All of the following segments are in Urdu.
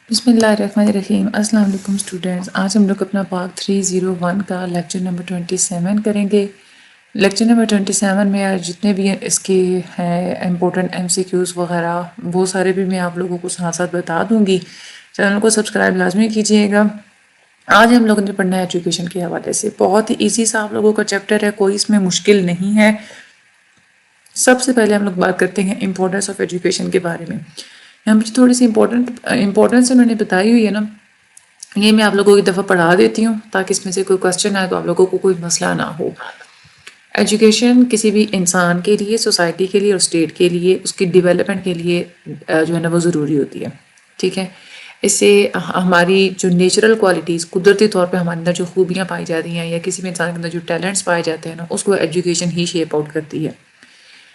بسم اللہ الرحمن الرحیم۔ السلام علیکم اسٹوڈینٹس، آج ہم لوگ اپنا پارٹ 301 کا لیکچر نمبر 27 کریں گے۔ لیکچر نمبر 27 میں آج جتنے بھی اس کے ہیں امپورٹنٹ MCQs وغیرہ وہ سارے بھی میں آپ لوگوں کو ساتھ ساتھ بتا دوں گی۔ چینل کو سبسکرائب لازمی کیجیے گا۔ آج ہم لوگوں نے پڑھنا ہے ایجوکیشن کے حوالے سے، بہت ہی ایزی سا آپ لوگوں کا چیپٹر ہے، کوئی اس میں مشکل نہیں ہے۔ سب سے پہلے ہم لوگ بات کرتے ہیں امپورٹنس آف ایجوکیشن کے بارے میں۔ یہاں پہ تھوڑی سی امپورٹنس انہوں نے بتائی ہوئی ہے نا، یہ میں آپ لوگوں کو ایک دفعہ پڑھا دیتی ہوں تاکہ اس میں سے کوئی کوسچن آئے تو آپ لوگوں کو کوئی مسئلہ نہ ہو۔ ایجوکیشن کسی بھی انسان کے لیے، سوسائٹی کے لیے اور اسٹیٹ کے لیے، اس کی ڈیولپمنٹ کے لیے جو ہے نا وہ ضروری ہوتی ہے، ٹھیک ہے۔ اس سے ہماری جو نیچرل کوالٹیز، قدرتی طور پہ ہمارے اندر جو خوبیاں پائی جاتی ہیں یا کسی بھی انسان کے اندر جو ٹیلنٹس پائے جاتے ہیں نا، اس کو ایجوکیشن ہی شیپ آؤٹ کرتی ہے۔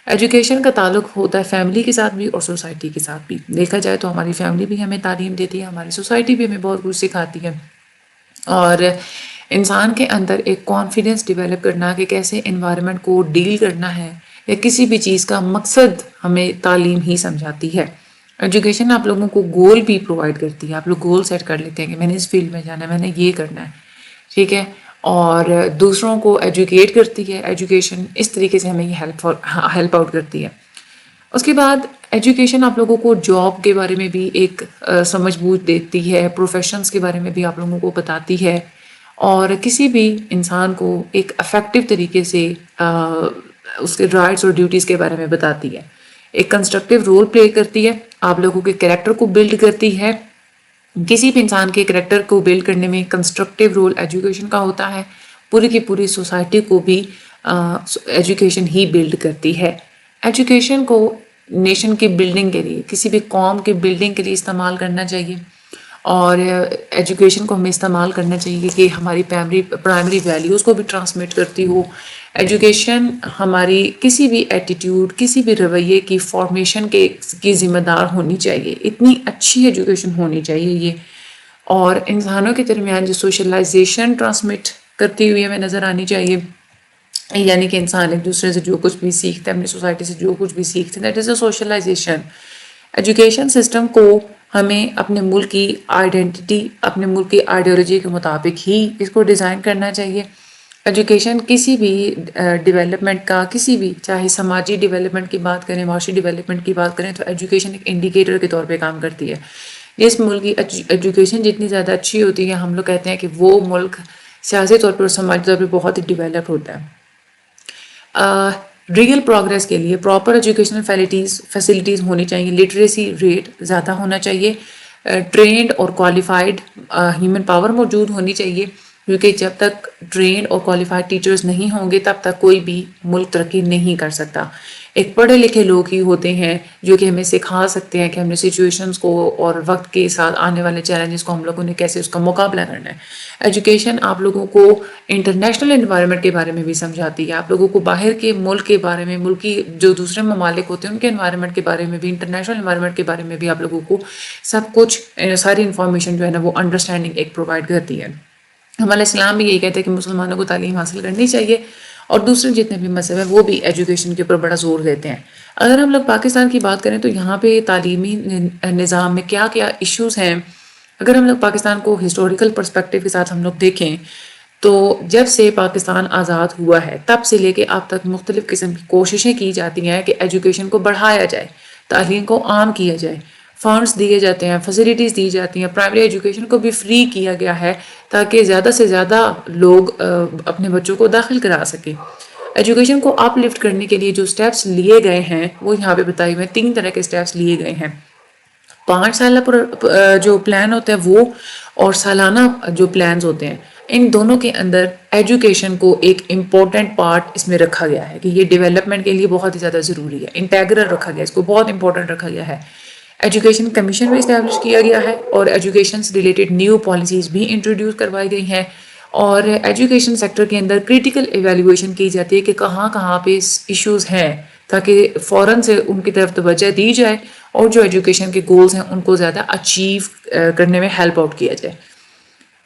ایجوکیشن کا تعلق ہوتا ہے فیملی کے ساتھ بھی اور سوسائٹی کے ساتھ بھی۔ دیکھا جائے تو ہماری فیملی بھی ہمیں تعلیم دیتی ہے، ہماری سوسائٹی بھی ہمیں بہت کچھ سکھاتی ہے، اور انسان کے اندر ایک کانفیڈنس ڈیولپ کرنا کہ کیسے انوائرمنٹ کو ڈیل کرنا ہے یا کسی بھی چیز کا مقصد ہمیں تعلیم ہی سمجھاتی ہے۔ ایجوکیشن آپ لوگوں کو گول بھی پرووائڈ کرتی ہے، آپ لوگ گول سیٹ کر لیتے ہیں کہ میں نے اس فیلڈ میں جانا ہے، میں نے یہ کرنا ہے، ٹھیک ہے، اور دوسروں کو ایجوکیٹ کرتی ہے۔ ایجوکیشن اس طریقے سے ہمیں یہ ہیلپ آؤٹ کرتی ہے۔ اس کے بعد ایجوکیشن آپ لوگوں کو جاب کے بارے میں بھی ایک سمجھ بوجھ دیتی ہے، پروفیشنز کے بارے میں بھی آپ لوگوں کو بتاتی ہے، اور کسی بھی انسان کو ایک افیکٹو طریقے سے اس کے رائٹس اور ڈیوٹیز کے بارے میں بتاتی ہے، ایک کنسٹرکٹیو رول پلے کرتی ہے، آپ لوگوں کے کریکٹر کو بلڈ کرتی ہے۔ کسی بھی انسان کے کریکٹر کو بلڈ کرنے میں کنسٹرکٹیو رول ایجوکیشن کا ہوتا ہے۔ پوری کی پوری سوسائٹی کو بھی ایجوکیشن ہی بلڈ کرتی ہے۔ ایجوکیشن کو نیشن کی بلڈنگ کے لیے، کسی بھی قوم کی بلڈنگ کے لیے استعمال کرنا چاہیے، اور ایجوکیشن کو ہمیں استعمال کرنا چاہیے کہ ہماری پرائمری ویلیوز کو بھی ٹرانسمٹ کرتی ہو۔ ایجوکیشن ہماری کسی بھی ایٹیٹیوڈ، کسی بھی رویے کی فارمیشن کی ذمہ دار ہونی چاہیے، اتنی اچھی ایجوکیشن ہونی چاہیے یہ، اور انسانوں کے درمیان جو سوشلائزیشن ٹرانسمٹ کرتی ہوئی ہمیں نظر آنی چاہیے، یعنی کہ انسان ایک دوسرے سے جو کچھ بھی سیکھتا ہے، اپنی سوسائٹی سے جو کچھ بھی سیکھتے ہیں، that is a socialisation. Education system کو ہمیں اپنے ملک کی آئیڈینٹی، اپنے ملک کی آئیڈیالوجی کے مطابق ہی اس کو ڈیزائن کرنا چاہیے۔ ایجوکیشن کسی بھی ڈیولپمنٹ کا، کسی بھی چاہے سماجی ڈیولپمنٹ کی بات کریں، معاشی ڈیولپمنٹ کی بات کریں، تو ایجوکیشن ایک انڈیکیٹر کے طور پہ کام کرتی ہے۔ جس ملک کی ایجوکیشن جتنی زیادہ اچھی ہوتی ہے، ہم لوگ کہتے ہیں کہ وہ ملک سیاسی طور پر اور سماجی طور پہ بہت ہی ڈیولپ ہوتا ہے۔ ریئل پروگریس کے لیے پراپر ایجوکیشنل فیسلٹیز ہونی چاہیے، لٹریسی ریٹ زیادہ ہونا چاہیے، ٹرینڈ اور کوالیفائڈ ہیومن پاور موجود ہونی چاہیے، کیونکہ جب تک ٹرینڈ اور کوالیفائڈ ٹیچرز نہیں ہوں گے تب تک کوئی بھی ملک ترقی نہیں کر سکتا۔ ایک پڑھے لکھے لوگ ہی ہوتے ہیں جو کہ ہمیں سکھا سکتے ہیں کہ ہم نے سچویشنز کو اور وقت کے ساتھ آنے والے چیلنجز کو ہم لوگوں نے کیسے اس کا مقابلہ کرنا ہے۔ ایجوکیشن آپ لوگوں کو انٹرنیشنل انوائرمنٹ کے بارے میں بھی سمجھاتی ہے، آپ لوگوں کو باہر کے ملک کے بارے میں، ملک کی جو دوسرے ممالک ہوتے ہیں ان کے انوائرمنٹ کے بارے میں بھی، انٹرنیشنل انوائرمنٹ کے بارے میں بھی آپ لوگوں کو سب کچھ، ساری انفارمیشن جو ہے نا وہ انڈرسٹینڈنگ ایک پرووائڈ کرتی ہے۔ ہمارا اسلام بھی یہی کہتے ہیں کہ مسلمانوں کو تعلیم حاصل کرنی چاہیے، اور دوسرے جتنے بھی مذہب ہیں وہ بھی ایجوکیشن کے اوپر بڑا زور دیتے ہیں۔ اگر ہم لوگ پاکستان کی بات کریں تو یہاں پہ تعلیمی نظام میں کیا کیا ایشوز ہیں، اگر ہم لوگ پاکستان کو ہسٹوریکل پرسپیکٹیو کے ساتھ ہم لوگ دیکھیں تو جب سے پاکستان آزاد ہوا ہے تب سے لے کے اب تک مختلف قسم کی کوششیں کی جاتی ہیں کہ ایجوکیشن کو بڑھایا جائے، تعلیم کو عام کیا جائے، فنڈز دیے جاتے ہیں، فیسلٹیز دی جاتی ہیں، پرائمری ایجوکیشن کو بھی فری کیا گیا ہے تاکہ زیادہ سے زیادہ لوگ اپنے بچوں کو داخل کرا سکیں۔ ایجوکیشن کو اپ لفٹ کرنے کے لیے جو سٹیپس لیے گئے ہیں وہ یہاں پہ بتائے ہوئے ہیں، 3 طرح کے سٹیپس لیے گئے ہیں۔ 5 سالہ جو پلان ہوتا ہے وہ، اور سالانہ جو پلانز ہوتے ہیں، ان دونوں کے اندر ایجوکیشن کو ایک امپورٹنٹ پارٹ اس میں رکھا گیا ہے کہ یہ ڈیولپمنٹ کے لیے بہت ہی زیادہ ضروری ہے، انٹیگرل رکھا گیا ہے، اس کو بہت امپورٹنٹ رکھا گیا ہے۔ ایجوکیشن کمیشن بھی اسٹیبلش کیا گیا ہے، اور ایجوکیشن سے ریلیٹڈ نیو پالیسیز بھی انٹروڈیوس کروائی گئی ہیں، اور ایجوکیشن سیکٹر کے اندر کریٹیکل ایویلیویشن کی جاتی ہے کہ کہاں کہاں پہ ایشوز ہیں تاکہ فوراً سے ان کی طرف توجہ دی جائے اور جو ایجوکیشن کے گولز ہیں ان کو زیادہ اچیو کرنے میں ہیلپ آؤٹ کیا جائے۔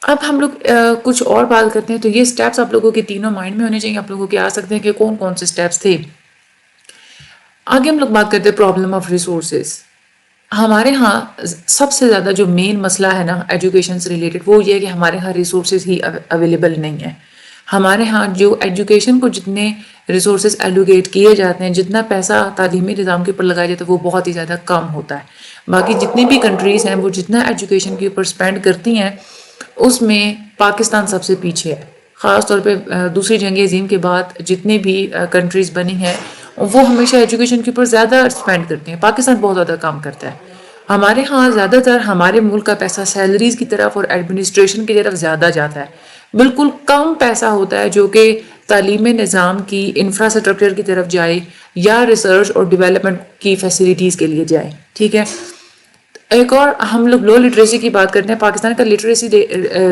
اب ہم لوگ کچھ اور بات کرتے ہیں، تو یہ سٹیپس آپ لوگوں کے تینوں مائنڈ میں ہونے چاہیے، آپ لوگوں کے آ سکتے ہیں کہ کون کون سے سٹیپس تھے۔ آگے ہم لوگ بات کرتے ہیں پرابلم آف ریسورسز۔ ہمارے ہاں سب سے زیادہ جو مین مسئلہ ہے نا ایجوکیشن سے ریلیٹڈ وہ یہ ہے کہ ہمارے ہاں ریسورسز ہی اویلیبل نہیں ہیں. ہمارے ہاں جو ایجوکیشن کو جتنے ریسورسز ایلوکیٹ کیے جاتے ہیں, جتنا پیسہ تعلیمی نظام کے اوپر لگایا جاتا ہے وہ بہت ہی زیادہ کم ہوتا ہے. باقی جتنی بھی کنٹریز ہیں وہ جتنا ایجوکیشن کے اوپر اسپینڈ کرتی ہیں اس میں پاکستان سب سے پیچھے ہے. خاص طور پہ دوسری جنگ عظیم کے بعد جتنی بھی کنٹریز بنی ہیں وہ ہمیشہ ایجوکیشن کے اوپر زیادہ اسپینڈ کرتے ہیں. پاکستان بہت زیادہ کام کرتا ہے. ہمارے ہاں زیادہ تر ہمارے ملک کا پیسہ سیلریز کی طرف اور ایڈمنسٹریشن کی طرف زیادہ جاتا ہے. بالکل کم پیسہ ہوتا ہے جو کہ تعلیم نظام کی انفراسٹرکچر کی طرف جائے یا ریسرچ اور ڈیولپمنٹ کی فیسلٹیز کے لیے جائے. ٹھیک ہے. ایک اور ہم لوگ لو لٹریسی کی بات کرتے ہیں. پاکستان کا لٹریسی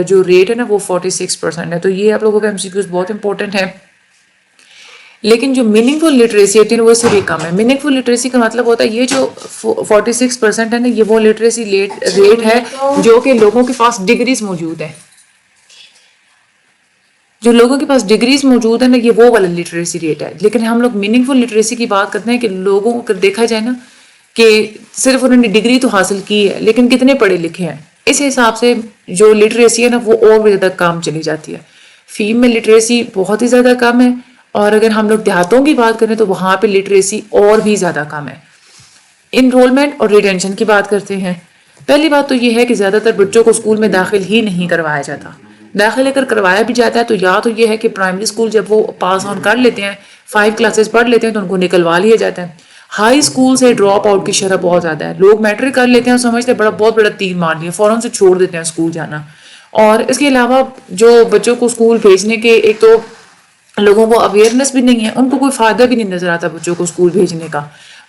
جو ریٹ ہے نا وہ 46% ہے. تو یہ آپ لوگوں کا ایم سی کیوز بہت امپورٹنٹ ہے. لیکن جو میننگ فل لٹریسی ہوتی ہے وہ اس سے بھی کم ہے. میننگ فل لٹریسی کا مطلب ہوتا ہے یہ جو 46% ہے نا یہ وہ لٹریسی ریٹ ہے جو کہ لوگوں کے پاس ڈگریز موجود ہیں. جو لوگوں کے پاس ڈگریز موجود ہیں نا یہ وہ والا لٹریسی ریٹ ہے. لیکن ہم لوگ میننگ فل لٹریسی کی بات کرتے ہیں کہ لوگوں کو اگر دیکھا جائے نا کہ صرف انہوں نے ڈگری تو حاصل کی ہے لیکن کتنے پڑھے لکھے ہیں, اس حساب سے جو لٹریسی ہے نا وہ اور بھی زیادہ کم چلی جاتی ہے. فیمل لٹریسی بہت ہی زیادہ کم ہے, اور اگر ہم لوگ دیہاتوں کی بات کریں تو وہاں پہ لٹریسی اور بھی زیادہ کم ہے. انرولمنٹ اور ریٹینشن کی بات کرتے ہیں. پہلی بات تو یہ ہے کہ زیادہ تر بچوں کو اسکول میں داخل ہی نہیں کروایا جاتا. داخل اگر کروایا بھی جاتا ہے تو یا تو یہ ہے کہ پرائمری اسکول جب وہ پاس آن کر لیتے ہیں 5 کلاسز پڑھ لیتے ہیں تو ان کو نکلوا لیا جاتا ہے. ہائی اسکول سے ڈراپ آؤٹ کی شرح بہت زیادہ ہے. لوگ میٹرک کر لیتے ہیں سمجھتے ہیں بہت بڑا تیر مار لیا, فوراً سے چھوڑ دیتے ہیں اسکول جانا. اور اس کے علاوہ جو بچوں کو اسکول بھیجنے کے ایک تو لوگوں کو اویئرنیس بھی نہیں ہے, ان کو کوئی فائدہ بھی نہیں نظر آتا بچوں کو اسکول بھیجنے کا.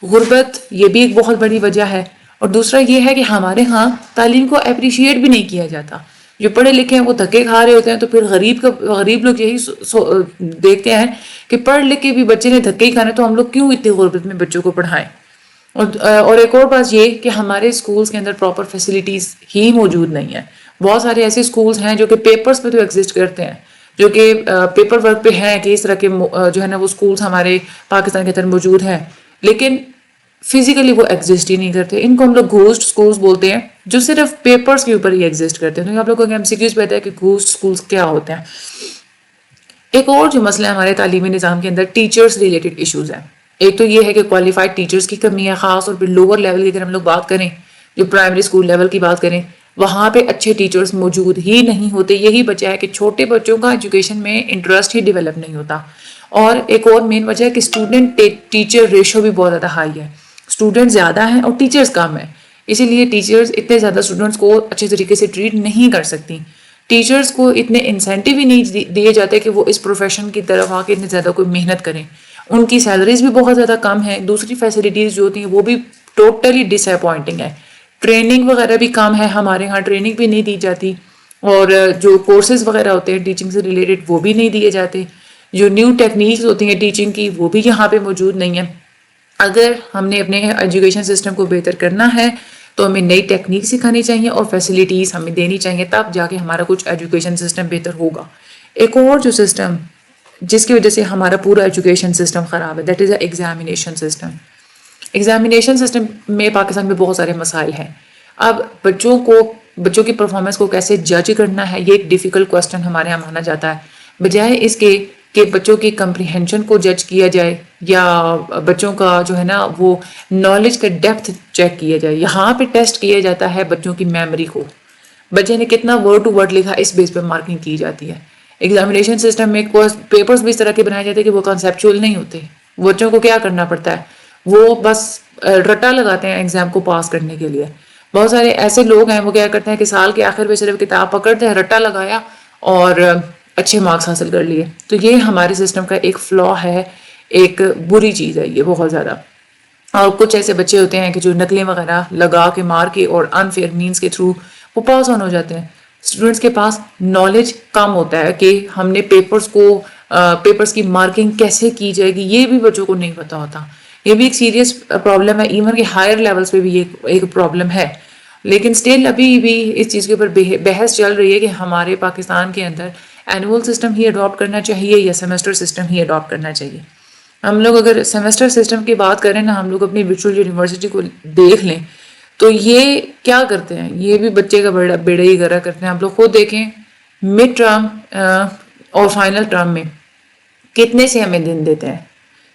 غربت یہ بھی ایک بہت بڑی وجہ ہے. اور دوسرا یہ ہے کہ ہمارے ہاں تعلیم کو اپریشیٹ بھی نہیں کیا جاتا. جو پڑھے لکھے ہیں وہ دھکے کھا رہے ہوتے ہیں, تو پھر غریب لوگ یہی دیکھتے ہیں کہ پڑھ لکھ کے بھی بچے نے دھکے ہی کھانے, تو ہم لوگ کیوں اتنی غربت میں بچوں کو پڑھائیں. اور ایک اور بات یہ کہ ہمارے اسکولس کے اندر پراپر فیسلٹیز ہی موجود نہیں ہیں. بہت سارے ایسے اسکولس ہیں جو کہ پیپرز پہ تو ایگزسٹ کرتے ہیں, جو کہ پیپر ورک پہ ہیں کہ اس طرح کے جو ہے نا وہ اسکولس ہمارے پاکستان کے اندر موجود ہیں, لیکن فزیکلی وہ ایگزسٹ ہی نہیں کرتے. ان کو ہم لوگ گھوسٹ اسکولس بولتے ہیں جو صرف پیپرز کے اوپر ہی ایگزسٹ کرتے ہیں. تو آپ لوگوں کو ایم سی کیوز پتا ہے کہ گھوسٹ اسکولس کیا ہوتے ہیں. ایک اور جو مسئلہ ہے ہمارے تعلیمی نظام کے اندر ٹیچرز ریلیٹڈ ایشوز ہیں. ایک تو یہ ہے کہ کوالیفائڈ ٹیچرز کی کمی ہے, خاص طور پہ لوور لیول کی اگر ہم لوگ بات کریں, جو پرائمری اسکول لیول کی بات کریں وہاں پہ اچھے ٹیچرز موجود ہی نہیں ہوتے. یہی وجہ ہے کہ چھوٹے بچوں کا ایجوکیشن میں انٹرسٹ ہی ڈیولپ نہیں ہوتا. اور ایک اور مین وجہ ہے کہ اسٹوڈنٹ ٹیچر ریشو بھی بہت زیادہ ہائی ہے. اسٹوڈنٹ زیادہ ہیں اور ٹیچرز کم ہیں, اسی لیے ٹیچرز اتنے زیادہ اسٹوڈنٹس کو اچھے طریقے سے ٹریٹ نہیں کر سکتی. ٹیچرز کو اتنے انسینٹیو ہی نہیں دیے جاتے کہ وہ اس پروفیشن کی طرف آ کے اتنے زیادہ کوئی محنت کریں. ان کی سیلریز بھی بہت زیادہ کم ہیں. دوسری فیسلٹیز جو ہوتی ہیں وہ بھی ٹوٹلی ڈس اپوائنٹنگ ہے. ٹریننگ وغیرہ بھی کم ہے, ہمارے ہاں ٹریننگ بھی نہیں دی جاتی, اور جو کورسز وغیرہ ہوتے ہیں ٹیچنگ سے ریلیٹڈ وہ بھی نہیں دیے جاتے. جو نیو ٹیکنیکس ہوتی ہیں ٹیچنگ کی وہ بھی یہاں پہ موجود نہیں ہیں. اگر ہم نے اپنے ایجوکیشن سسٹم کو بہتر کرنا ہے تو ہمیں نئی ٹیکنیک سکھانی چاہیے اور فیسلٹیز ہمیں دینی چاہیے, تب جا کے ہمارا کچھ ایجوکیشن سسٹم بہتر ہوگا. ایک اور جو سسٹم جس کی وجہ سے ہمارا پورا ایجوکیشن سسٹم خراب ہے that is a examination system. Examination system میں پاکستان میں بہت سارے مسائل ہیں. اب بچوں کی پرفارمنس کو کیسے جج کرنا ہے یہ ایک ڈیفیکلٹ کوسچن ہمارے یہاں مانا جاتا ہے, بجائے اس کے کہ بچوں کی کمپریہنشن کو جج کیا جائے یا بچوں کا جو ہے نا وہ نالج کا ڈیپتھ چیک کیا جائے. یہاں پہ ٹیسٹ کیا جاتا ہے بچوں کی میموری کو, بچے نے کتنا ورڈ ٹو ورڈ لکھا اس بیس پہ مارکنگ کی جاتی ہے. ایگزامینیشن سسٹم میں پیپرز بھی اس طرح کے بنائے جاتے ہیں کہ وہ کنسیپچول نہیں ہوتے. بچوں کو کیا کرنا پڑتا ہے, وہ بس رٹا لگاتے ہیں ایگزام کو پاس کرنے کے لیے. بہت سارے ایسے لوگ ہیں وہ کیا کرتے ہیں کہ سال کے آخر پہ صرف کتاب پکڑتے ہیں, رٹا لگایا اور اچھے مارکس حاصل کر لیے. تو یہ ہمارے سسٹم کا ایک فلا ہے, ایک بری چیز ہے یہ بہت زیادہ. اور کچھ ایسے بچے ہوتے ہیں کہ جو نقلیں وغیرہ لگا کے مار کے اور انفیئر مینس کے تھرو وہ پاس آن ہو جاتے ہیں. اسٹوڈنٹس کے پاس نالج کم ہوتا ہے کہ ہم نے پیپرز کی مارکنگ کیسے کی جائے گی, یہ بھی بچوں کو نہیں پتا ہوتا. یہ بھی ایک سیریس پرابلم ہے, ایون کہ ہائر لیولس پہ بھی یہ ایک پرابلم ہے. لیکن اسٹل ابھی بھی اس چیز کے اوپر بحث چل رہی ہے کہ ہمارے پاکستان کے اندر اینول سسٹم ہی اڈاپٹ کرنا چاہیے یا سیمسٹر سسٹم ہی اڈاپٹ کرنا چاہیے. ہم لوگ اگر سیمسٹر سسٹم کی بات کریں نا, ہم لوگ اپنی ورچوئل یونیورسٹی کو دیکھ لیں تو یہ کیا کرتے ہیں, یہ بھی بچے کا بیڑا ہی گرا کرتے ہیں. آپ لوگ خود دیکھیں مڈ ٹرم اور فائنل ٹرم میں کتنے سے ہمیں دن دیتے ہیں,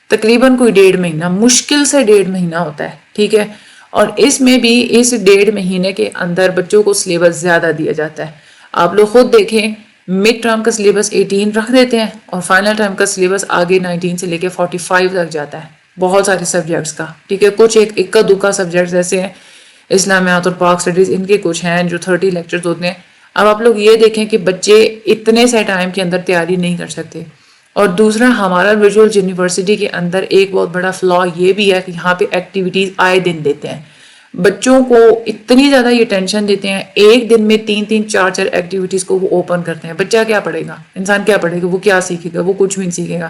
تقریباً کوئی 1.5 مہینہ, مشکل سے 1.5 مہینہ ہوتا ہے, ٹھیک ہے. اور اس میں بھی اس 1.5 مہینے کے اندر بچوں کو سلیبس زیادہ دیا جاتا ہے. آپ لوگ خود دیکھیں مڈ ٹرم کا سلیبس 18 رکھ دیتے ہیں اور فائنل ٹرم کا سلیبس آگے 19 سے لے کے 45 تک جاتا ہے, بہت سارے سبجیکٹس کا, ٹھیک ہے. کچھ ایک اکا دکا سبجیکٹس ایسے ہیں, اسلامیات اور پاک اسٹڈیز, ان کے کچھ ہیں جو 30 لیکچرز ہوتے ہیں. اب آپ لوگ یہ دیکھیں کہ بچے اتنے سے ٹائم کے اندر تیاری نہیں کر سکتے. اور دوسرا ہمارا ویژول یونیورسٹی کے اندر ایک بہت بڑا فلا یہ بھی ہے کہ یہاں پہ ایکٹیویٹیز آئے دن دیتے ہیں. بچوں کو اتنی زیادہ یہ ٹینشن دیتے ہیں, ایک دن میں 3-4 ایکٹیویٹیز کو وہ اوپن کرتے ہیں. بچہ کیا پڑھے گا, انسان کیا پڑھے گا, وہ کیا سیکھے گا, وہ کچھ بھی نہیں سیکھے گا.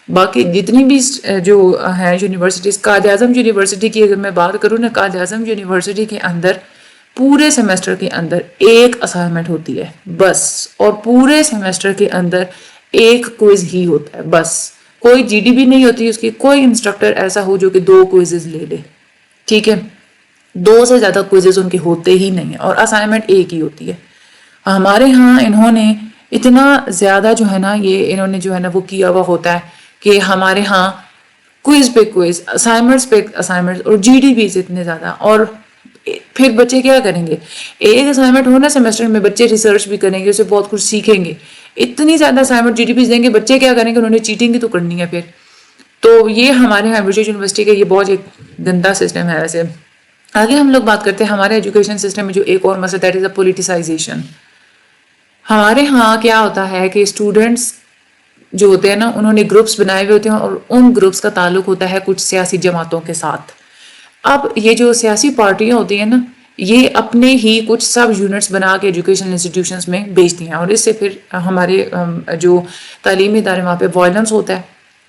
باقی جتنی بھی جو ہیں یونیورسٹیز, قائد اعظم یونیورسٹی کی اگر میں بات کروں نا, قائد اعظم یونیورسٹی کے اندر پورے سیمسٹر کے اندر ایک اسائنمنٹ ہوتی ہے بس, اور پورے سیمسٹر کے اندر ایک کوئز ہی ہوتا ہے بس. کوئی جی ڈی بھی نہیں ہوتی اس کی, کوئی انسٹرکٹر ایسا ہو جو کہ 2 کوئزز لے لے, ٹھیک ہے. 2 سے زیادہ کوئزز ان کے ہوتے ہی نہیں ہیں, اور اسائنمنٹ ایک ہی ہوتی ہے. ہمارے ہاں انہوں نے اتنا زیادہ جو ہے نا, یہ انہوں نے جو ہے نا وہ کیا ہوا ہوتا ہے کہ ہمارے ہاں کوئز پہ کوئز, اسائنمنٹس پہ اسائنمنٹس, اور جی ڈی بیز اتنے زیادہ. اور پھر بچے کیا کریں گے, ایک اسائنمنٹ ہونا سیمسٹر میں, بچے ریسرچ بھی کریں گے, اسے بہت کچھ سیکھیں گے. اتنی زیادہ اسائنمنٹ جی ڈی پیز دیں گے, بچے کیا کریں گے, انہوں نے چیٹنگ بھی تو کرنی ہے پھر. تو یہ ہمارے یہاں ویژول یونیورسٹی کا یہ بہت ایک گندا سسٹم ہے. ویسے آگے ہم لوگ بات کرتے ہیں ہمارے ایجوکیشن سسٹم میں جو ایک اور مسئلہ, دیٹ از اے پولیٹیسائزیشن. ہمارے ہاں کیا ہوتا ہے کہ اسٹوڈنٹس جو ہوتے ہیں نا, انہوں نے گروپس بنائے ہوئے ہوتے ہیں, اور ان گروپس کا تعلق ہوتا ہے کچھ سیاسی جماعتوں کے ساتھ. اب یہ جو سیاسی پارٹیاں ہوتی ہیں نا, یہ اپنے ہی کچھ سب یونٹس بنا کے ایجوکیشن انسٹیٹیوشنس میں بیچتی ہیں, اور اس سے پھر ہمارے جو تعلیمی ادارے وہاں پہ وائلنس ہوتا ہے,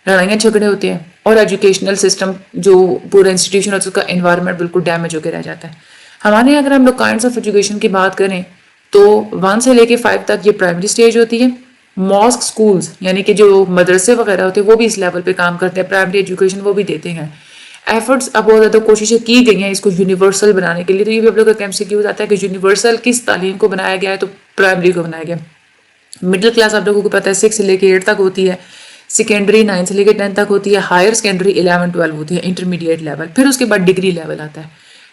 لڑائیاں جھگڑے ہوتے ہیں, اور ایجوکیشنل سسٹم جو پورا انسٹیٹیوشن ہوتا ہے اس کا انوائرمنٹ بالکل ڈیمیج ہو کے رہ جاتا ہے. ہمارے اگر ہم لوگ کائنڈس آف ایجوکیشن کی بات کریں تو 1 سے لے کے 5 تک یہ پرائمری سٹیج ہوتی ہے. ماسک سکولز یعنی کہ جو مدرسے وغیرہ ہوتے ہیں وہ بھی اس لیول پہ کام کرتے ہیں, پرائمری ایجوکیشن وہ بھی دیتے ہیں. ایفرٹس اب بہت زیادہ کوششیں کی گئی ہیں اس کو یونیورسل بنانے کے لیے. تو یہ بھی آپ لوگ کا ایم سی کیو آتا ہے کہ یونیورسل کس تعلیم کو بنایا گیا ہے, تو پرائمری کو بنایا گیا. مڈل کلاس آپ لوگوں کو پتہ ہے 6 سے لے کے 8 تک ہوتی ہے, سیکنڈری 9 سے لے کے 10 تک ہوتی ہے, ہائر سیکنڈری 11-12 ہوتی ہے, انٹرمیڈیٹ لیول, پھر اس کے بعد ڈگری لیول آتا ہے.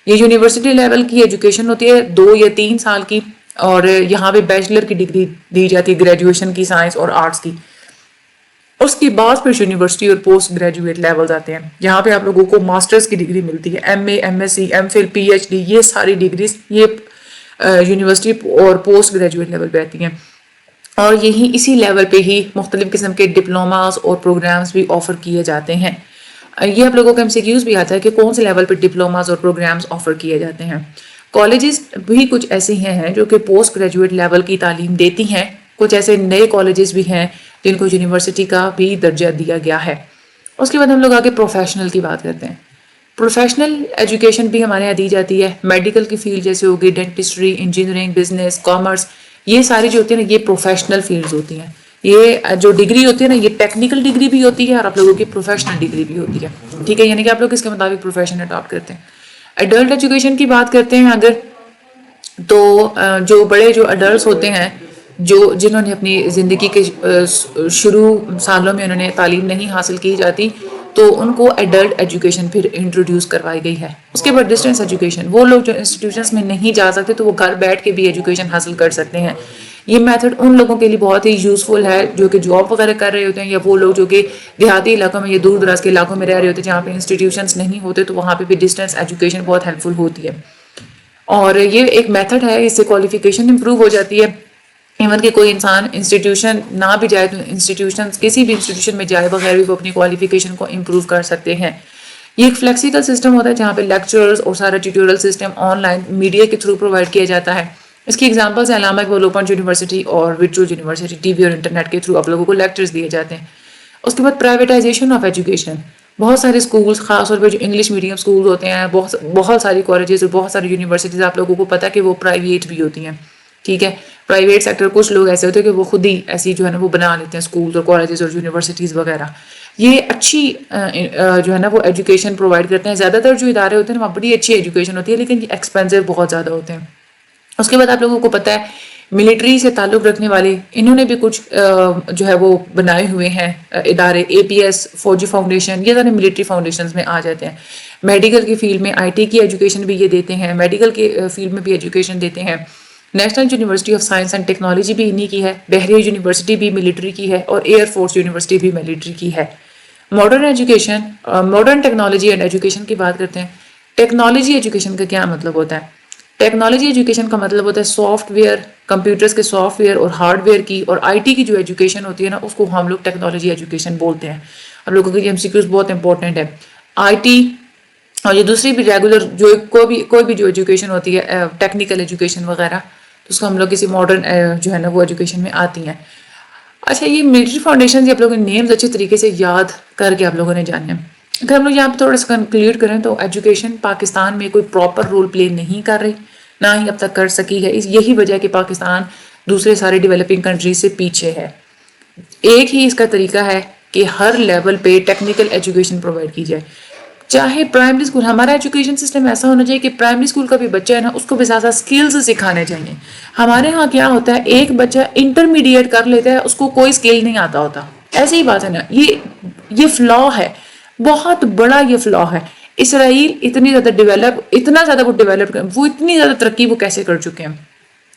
یہ یونیورسٹی لیول کی ایجوکیشن ہوتی ہے 2 یا 3 سال کی, اور یہاں پہ بیچلر کی ڈگری دی جاتی ہے گریجویشن کی, سائنس اور آرٹس کی. اس کے بعد پھر یونیورسٹی اور پوسٹ گریجویٹ لیولز آتے ہیں, جہاں پہ آپ لوگوں کو ماسٹرز کی ڈگری ملتی ہے, M A, M S C, M Phil, P H D, یہ ساری ڈگریز یہ یونیورسٹی اور پوسٹ گریجویٹ لیول پہ آتی ہیں. اور یہی اسی لیول پہ ہی مختلف قسم کے ڈپلوماز اور پروگرامز بھی آفر کیے جاتے ہیں. یہ آپ لوگوں کا ایم سی کیوز بھی آتا ہے کہ کون سے لیول پہ ڈپلوماز اور پروگرامز آفر کیے جاتے ہیں. کالجز بھی کچھ ایسے ہیں جو کہ پوسٹ گریجویٹ لیول کی تعلیم دیتی ہیں, کچھ ایسے نئے کالجز بھی ہیں جن کو یونیورسٹی کا بھی درجہ دیا گیا ہے. اس کے بعد ہم لوگ آگے پروفیشنل کی بات کرتے ہیں. پروفیشنل ایجوکیشن بھی ہمارے یہاں دی جاتی ہے, میڈیکل کی فیلڈ جیسے ہوگی, ڈینٹسٹری, انجینئرنگ, بزنس, کامرس, یہ ساری جو ہوتی ہیں نا یہ پروفیشنل فیلڈز ہوتی ہیں. یہ جو ڈگری ہوتی ہے نا یہ ٹیکنیکل ڈگری بھی ہوتی ہے اور آپ لوگوں کی پروفیشنل ڈگری بھی ہوتی ہے, ٹھیک ہے. یعنی کہ آپ لوگ اس کے مطابق پروفیشن اڈاپٹ کرتے ہیں. ایڈلٹ ایجوکیشن کی بات کرتے ہیں اگر, تو جو بڑے جو ایڈلٹس ہوتے ہیں جنہوں نے اپنی زندگی کے شروع سالوں میں انہوں نے تعلیم نہیں حاصل کی جاتی, تو ان کو ایڈلٹ ایجوکیشن پھر انٹروڈیوس کروائی گئی ہے. اس کے بعد ڈسٹینس ایجوکیشن, وہ لوگ جو انسٹیٹیوشنس میں نہیں جا سکتے تو وہ گھر بیٹھ کے بھی ایجوکیشن حاصل کر سکتے ہیں. یہ میتھڈ ان لوگوں کے لیے بہت ہی یوزفل ہے جو کہ جاب وغیرہ کر رہے ہوتے ہیں, یا وہ لوگ جو کہ دیہاتی علاقوں میں یا دور دراز کے علاقوں میں رہ رہے ہوتے ہیں جہاں پہ انسٹیٹیوشنس نہیں ہوتے, تو وہاں پہ بھی ڈسٹینس ایجوکیشن بہت ہیلپ فل ہوتی ہے. اور یہ ایک میتھڈ ہے, اس سے کوالیفیکیشن امپروو ہو جاتی ہے. ایون کہ کوئی انسان انسٹیٹیوشن نہ بھی جائے تو انسٹیٹیوشن کسی بھی انسٹیٹیوشن میں جائے بغیر بھی وہ اپنی کوالیفیکیشن کو امپروو کر سکتے ہیں. یہ ایک فلیکسیبل سسٹم ہوتا ہے جہاں پہ لیکچرز اور سارا tutorial system on line media کے تھرو پرووائڈ کیا جاتا ہے. اس کی ایگزامپلس ہیں علامہ اقبال اوپن یونیورسٹی اور ویکٹور یونیورسٹی, ٹی وی اور انٹرنیٹ کے تھرو آپ لوگوں کو لیکچرز دیے جاتے ہیں. اس کے بعد پرائیویٹائزیشن آف ایجوکیشن, بہت سارے اسکولس خاص طور پہ جو انگلش میڈیم اسکولز ہوتے ہیں, بہت ساری کالجز اور بہت ساری یونیورسٹیز آپ لوگوں کو پتہ ہے کہ وہ پرائیویٹ بھی ہوتی ہیں, ٹھیک ہے. پرائیویٹ سیکٹر کچھ لوگ ایسے ہوتے ہیں کہ وہ خود ہی ایسی جو ہے نا وہ بنا لیتے ہیں اسکولز اور کالجز اور یونیورسٹیز وغیرہ. یہ اچھی جو ہے نا وہ ایجوکیشن پرووائڈ کرتے ہیں. زیادہ تر جو ادارے ہوتے ہیں وہاں بڑی اچھی ایجوکیشن ہوتی ہے لیکن یہ ایکسپینسو بہت زیادہ ہوتے ہیں. اس کے بعد آپ لوگوں کو پتہ ہے ملٹری سے تعلق رکھنے والے انہوں نے بھی کچھ جو ہے وہ بنائے ہوئے ہیں ادارے. اے پی ایس, فوجی فاؤنڈیشن, یہ سارے ملٹری فاؤنڈیشنز میں آ جاتے ہیں. میڈیکل کی فیلڈ میں آئی ٹی کی ایجوکیشن بھی یہ دیتے ہیں, میڈیکل کے فیلڈ میں بھی ایجوکیشن دیتے ہیں. National university of science and technology بھی انہی کی ہے, بحریہ یونیورسٹی بھی ملٹری کی ہے, اور ایئر فورس یونیورسٹی بھی ملٹری کی ہے. Modern education, modern technology and education کی بات کرتے ہیں. ٹیکنالوجی ایجوکیشن کا کیا مطلب ہوتا ہے؟ ٹیکنالوجی ایجوکیشن کا مطلب ہوتا ہے سافٹ ویئر, کمپیوٹرز کے سافٹ ویئر اور ہارڈ ویئر کی, اور آئی ٹی کی جو ایجوکیشن ہوتی ہے نا اس کو ہم لوگ ٹیکنالوجی ایجوکیشن بولتے ہیں. ہم لوگوں کے ایم سی کیوز بہت امپورٹنٹ ہے. آئی ٹی اور یہ دوسری بھی ریگولر جو کوئی بھی جو ایجوکیشن ہوتی ہے ٹیکنیکل ایجوکیشن وغیرہ, تو اس کو ہم لوگ کسی ماڈرن جو ہے نا وہ ایجوکیشن میں آتی ہیں. اچھا, یہ ملٹری فاؤنڈیشن آپ لوگوں نے نیمز اچھے طریقے سے یاد کر کے آپ لوگوں نے جانے ہیں. اگر ہم لوگ یہاں پہ تھوڑا سا کنکلوڈ کریں تو ایجوکیشن پاکستان میں کوئی پراپر رول پلے نہیں کر رہی, نہ ہی اب تک کر سکی ہے. یہی وجہ ہے کہ پاکستان دوسرے سارے ڈیولپنگ کنٹریز سے پیچھے ہے. ایک ہی اس کا طریقہ ہے کہ ہر لیول پہ ٹیکنیکل ایجوکیشن پرووائڈ کی جائے. چاہے پرائمری اسکول, ہمارا ایجوکیشن سسٹم ایسا ہونا چاہیے کہ پرائمری اسکول کا بھی بچہ ہے نا اس کو بھی زیادہ اسکلز سکھانے چاہیے. ہمارے ہاں کیا ہوتا ہے, ایک بچہ انٹرمیڈیٹ کر لیتا ہے اس کو کوئی اسکل نہیں آتا ہوتا. ایسی ہی بات ہے نا, یہ فلا ہے, بہت بڑا یہ فلا ہے. اسرائیل اتنی زیادہ ڈیولپ, وہ اتنی زیادہ ترقی وہ کیسے کر چکے ہیں.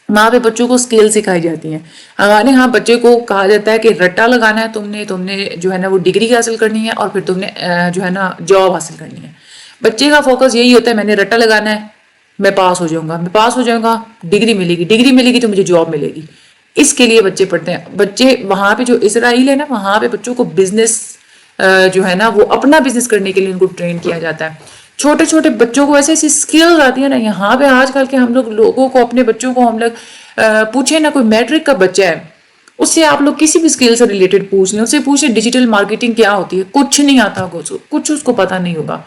وہاں پہ بچوں کو اسکل سکھائی جاتی ہیں. ہمارے ہاں بچے کو کہا جاتا ہے کہ رٹا لگانا ہے, تم نے جو ہے نا وہ ڈگری حاصل کرنی ہے اور پھر تم نے جو ہے نا جاب حاصل کرنی ہے. بچے کا فوکس یہی ہوتا ہے میں نے رٹا لگانا ہے, میں پاس ہو جاؤں گا, ڈگری ملے گی تو مجھے جاب ملے گی. اس کے لیے بچے پڑھتے ہیں. بچے وہاں پہ جو اسرائیل ہے نا وہاں پہ بچوں کو بزنس جو ہے نا وہ اپنا بزنس کرنے کے لیے ان کو ٹرین کیا جاتا ہے. چھوٹے چھوٹے بچوں کو ایسی اسکلز آتی ہیں نا. یہاں پہ آج کل کے ہم لوگوں کو اپنے بچوں کو ہم لوگ پوچھیں نا, کوئی میٹرک کا بچہ ہے اس سے آپ لوگ کسی بھی اسکل سے ریلیٹڈ پوچھ لیں, اس سے پوچھیں ڈیجیٹل مارکیٹنگ کیا ہوتی ہے, کچھ نہیں آتا ہوگا, کچھ اس کو پتا نہیں ہوگا.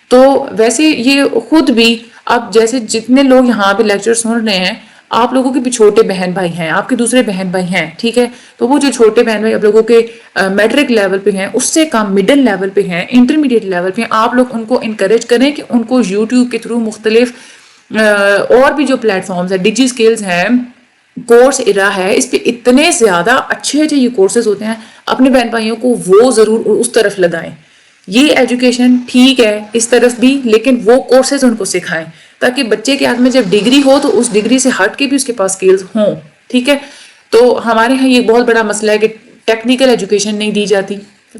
تو ویسے یہ خود بھی اب جیسے جتنے لوگ یہاں پہ لیکچر سن رہے ہیں, آپ لوگوں کے بھی چھوٹے بہن بھائی ہیں, آپ کے دوسرے بہن بھائی ہیں, ٹھیک ہے, تو وہ جو چھوٹے بہن بھائی آپ لوگوں کے میٹرک لیول پہ ہیں, اس سے کم مڈل لیول پہ ہیں, انٹرمیڈیٹ لیول پہ ہیں, آپ لوگ ان کو انکریج کریں کہ ان کو یوٹیوب کے تھرو مختلف اور بھی جو پلیٹ فارمز ہیں, ڈیجی اسکلز ہیں, کورس ارا ہے, اس پہ اتنے زیادہ اچھے یہ کورسز ہوتے ہیں. اپنے بہن بھائیوں کو وہ ضرور اس طرف لگائیں. یہ ایجوکیشن ٹھیک ہے اس طرف بھی, لیکن وہ کورسز ان کو سکھائیں تاکہ بچے کے ہاتھ میں جب ڈگری ہو تو اس ڈگری سے ہٹ کے بھی اس کے پاس اسکلز ہوں, ٹھیک ہے. تو ہمارے ہاں یہ بہت بڑا مسئلہ ہے کہ ٹیکنیکل ایجوکیشن نہیں دی جاتی.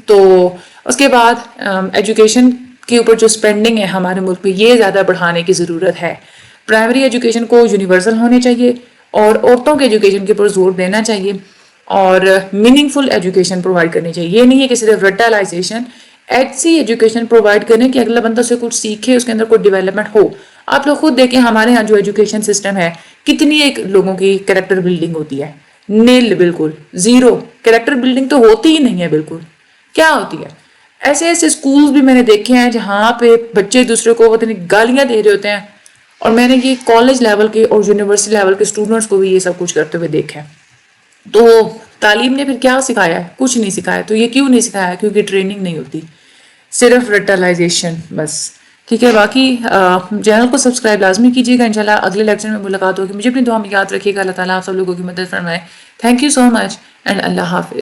تو اس کے بعد ایجوکیشن کے اوپر جو اسپینڈنگ ہے ہمارے ملک میں یہ زیادہ بڑھانے کی ضرورت ہے. پرائمری ایجوکیشن کو یونیورسل ہونے چاہیے اور عورتوں کے ایجوکیشن کے اوپر زور دینا چاہیے اور میننگ فل ایجوکیشن پرووائڈ کرنی چاہیے. یہ نہیں ہے کہ صرف رٹالائزیشن, ایسی ایجوکیشن پرووائڈ کریں کہ اگلا بندہ سے کچھ سیکھے, اس کے اندر کوئی ڈیولپمنٹ ہو. آپ لوگ خود دیکھیں ہمارے ہاں جو ایجوکیشن سسٹم ہے کتنی ایک لوگوں کی کریکٹر بلڈنگ ہوتی ہے, نیل, بالکل زیرو کریکٹر بلڈنگ تو ہوتی ہی نہیں ہے. بالکل کیا ہوتی ہے؟ ایسے اسکولز بھی میں نے دیکھے ہیں جہاں پہ بچے دوسرے کو اتنی گالیاں دے رہے ہوتے ہیں, اور میں نے یہ کالج لیول کے اور یونیورسٹی لیول کے اسٹوڈنٹس کو بھی یہ سب کچھ کرتے ہوئے دیکھا ہے. تو تعلیم نے پھر کیا سکھایا ہے؟ کچھ نہیں سکھایا. تو یہ کیوں نہیں سکھایا؟ کیونکہ ٹریننگ نہیں ہوتی, صرف رٹلائزیشن بس, ٹھیک ہے. باقی چینل کو سبسکرائب لازمی کیجیے گا. انشاءاللہ اگلے لیکچر میں ملاقات ہوگی. مجھے اپنی دعا میں یاد رکھیے گا. اللہ تعالیٰ آپ سب لوگوں کی مدد فرمائے. Thank you so much and اللہ حافظ.